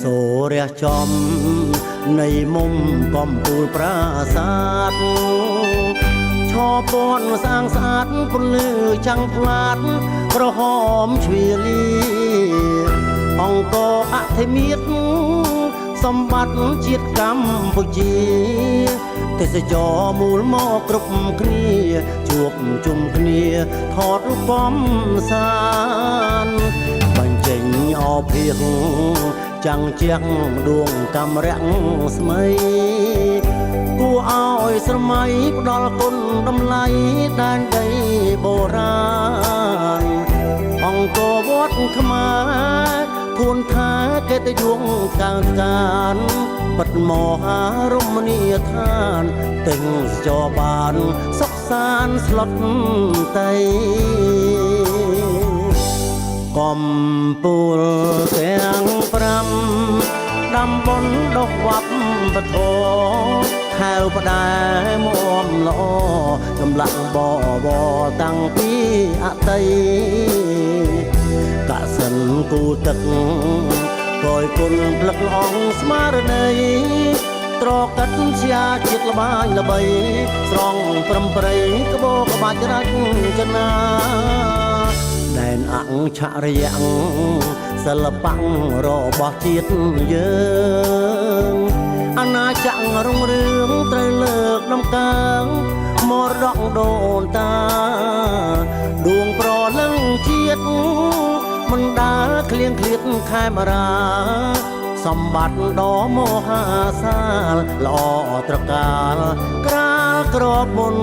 សូរះចំនៃមុំកំពូលប្រាសាទឈរពន់ស្អាងស្អាតពន្លឺចាំងផ្លាតក្រហមជ្វាលីអង្គអធិមាតសម្បត្តិជាតិកម្ពុជាទេសចរមូលមកគ្រប់គ្នាជួបជុំគ្នាថតរូបកំសាន្តបញ្ចេញអភិរចាំងជាងដួងកាំរាំងស្មៃគួរឲ្យស្រមៃផ្ដល់គុណតម្លៃដែនដីបុរាណអង្គវត្តខ្មែរធួនថាកិត្តិយសកាលការបិទមហារមណីយដ្ឋានទាំងចរបានសុខសាន្តស្លុតតៃកំពូលទាំង5ដំបន់ដុសវត្តបធខែវផ្ដែមុំល្អចម្លាក់បបតាំងពីអតីកសិនគូទឹកគយគុណផ្លឹកអង្គស្មារតីត្រកាត់ជាជាតិល្បាញល្បីស្រង់ប្រំប្រៃក្បោក្បាច់រាជចនាដែនអង្ឆរិយសិល្បៈរបស់ជាតិយើងអាណាចក្ររុងរឿងត្រូវលើកដំកើងមរតកដូនតាដួងប្រលឹងជាតិមិនដើរឃ្លៀងឃ្លាតខេមរាសម្បត្តិដ៏មហាសាលល្អត្រកាលក្រាលក្របមុន